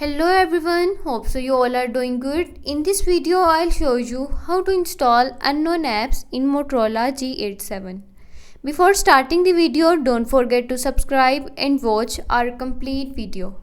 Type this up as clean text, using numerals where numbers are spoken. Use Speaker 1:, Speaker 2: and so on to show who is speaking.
Speaker 1: Hello everyone, hope so you all are doing good. In this video I'll show you how to install unknown apps in Motorola G87. Before starting the video, don't forget to subscribe and watch our complete video.